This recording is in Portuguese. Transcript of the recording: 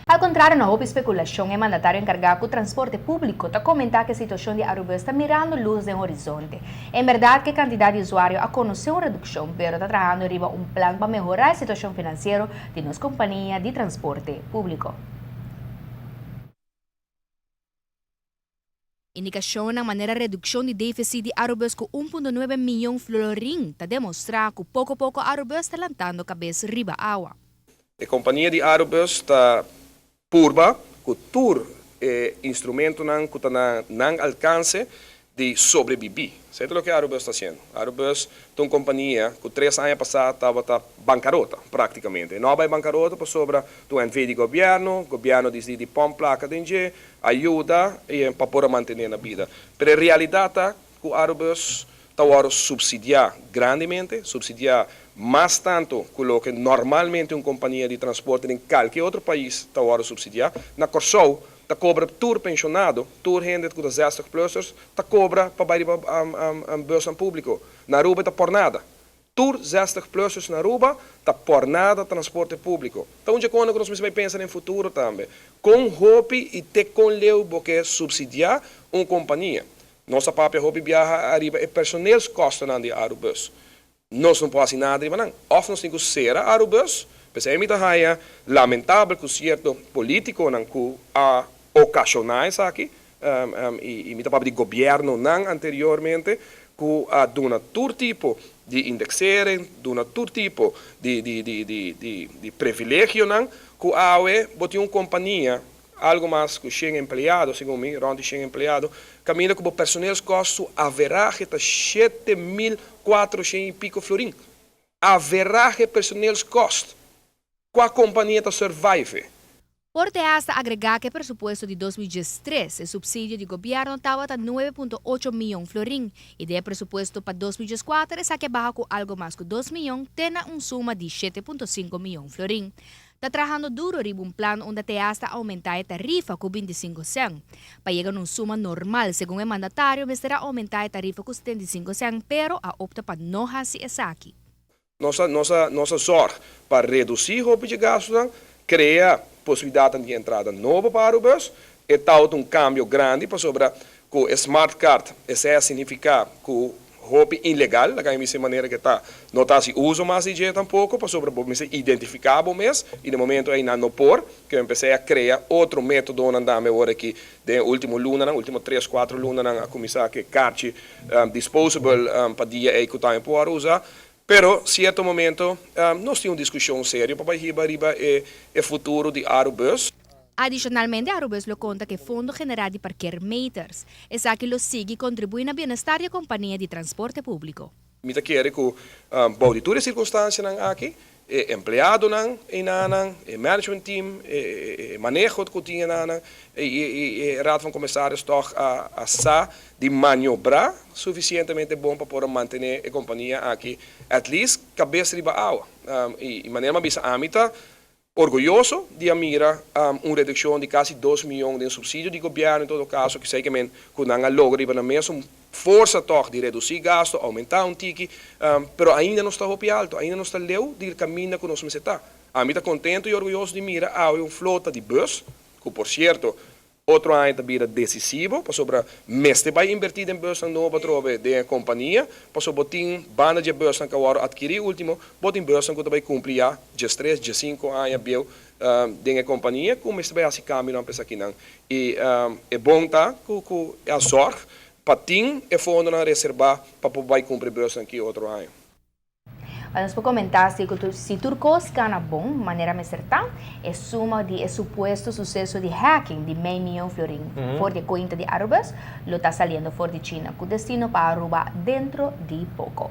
Ao contrário, não houve especulação, o mandatário encargado do transporte público está comentar que a situação de Aruba está mirando luz no horizonte. É verdade que a quantidade de usuários a conhecer uma redução, mas está trabalhando arriba um plano para melhorar a situação financeira de nossa companhia de transporte público. Indicação na maneira redução de déficit de Arubus com 1,9 milhão florim está demonstrar que pouco a pouco Arubus está levantando a cabeça riba água. A companhia de Arubus está purba, que tur instrumento que está não alcance de sobreviver. Sabe o que a Arubus está fazendo? A Arubus é uma companhia que 3 anos passados estava bancarrota, praticamente. Não vai bancarota por sobre do envio do governo, o governo decide pôr placa de ajuda para poder manter a vida. Mas a realidade é que a Arubus está subsidiar grandemente, subsidiar mais tanto que o que normalmente uma companhia de transporte em qualquer outro país está subsidiar. Na Corsou, está cobra tur pensionado, tur gente com 60 plus, está cobra para ir a bolsa público. Na Aruba está por nada. Tur 60 plus na Aruba está por nada transporte público. Então, onde quando nós vamos pensar no futuro também, com hope e te com leu porque subsidiar uma companhia. Nossa própria hobby viaja arriba e personeel kosten de Arubus. Nós não podemos nada arriba não. Of nós temos que ser Arubus, mas é muito lamentável que certo político não que a ocasionais aqui e muito para de governo não anteriormente que a dona todo tipo de indexering, dona todo tipo de privilégio não que a botou uma companhia algo mais que 100 empregados, segundo mim, rond 100 empregados, caminha com o personal custo haverá que 7.400 e pico florim. Haverá que personal custo. Qual a companhia está survive? Por hasta agregar que o presupuesto de 2013, o subsídio de governo estava a 9,8 milhões florim e o presupuesto para 2014 está que baja com algo mais que 2 milhões, tem uma suma de 7,5 milhões florim. Está trabalhando duro riba um plano onde até hasta aumentar a tarifa com 25 cent. Para chegar a uma suma normal, segundo o mandatário, será aumentar a tarifa com 75 cent, pero a opta para não fazer isso aqui. Nossa sorte para reduzir o roubo de gastos, cria possibilidade de entrada nova para o bus, e tal um câmbio grande para sobre que o smart card, isso significa que o roubo ilegal, da maneira que está, não está se usa mais de jeito tampouco, para sobre identificar o mês, e no momento ainda não por, que eu comecei a criar outro método onde agora que de último luna, último 3, 4 lunas, a começar que carte disposable para dia aí que o tempo para usar. Pero, certo momento, nós tínhamos uma discussão séria para riba o futuro de Arubus. Adicionalmente, Arubus lo conta que Fundo General de Parqueermeters é que lo sigue e contribui na bem-estar da companhia de transporte público. Mita quer que bom de todas as circunstâncias aqui, empregado management team, manejo que tinha e raad van commissaris toch a sa de maniobrar suficientemente bom para poder manter a companhia aqui, at least cabeça riba água. E maneira bisa amita orgulhoso de mira uma redução de quase 2 milhões de subsídio de governo, em todo caso, que sei que não logra na mesma força toch de reduzir gasto, aumentar um tique, pero ainda não está roupa alto, ainda não está leu de caminho que nós vamos estar. A mim está contente e orgulhoso de mira uma flota de bus, que por certo, outro ano também decisivo, para sobre mês vai invertir em bus nova trove de companhia, para sobre tem banda de bus que agora adquirir último, botem bus que vai cumprir já 3, já 5 anos bem de companhia, como este vai assim caminho não pensa aqui não. E é bom tá que a sorte para ter e fundo na reserva para poder cumprir bus aqui outro ano. Vamos comentar se Turcos gana bom, maneira mais certa, é suma de suposto sucesso de hacking de meio milhão florim fora de conta de Arubus, lo está saliendo fora de China, com destino para Aruba dentro de pouco.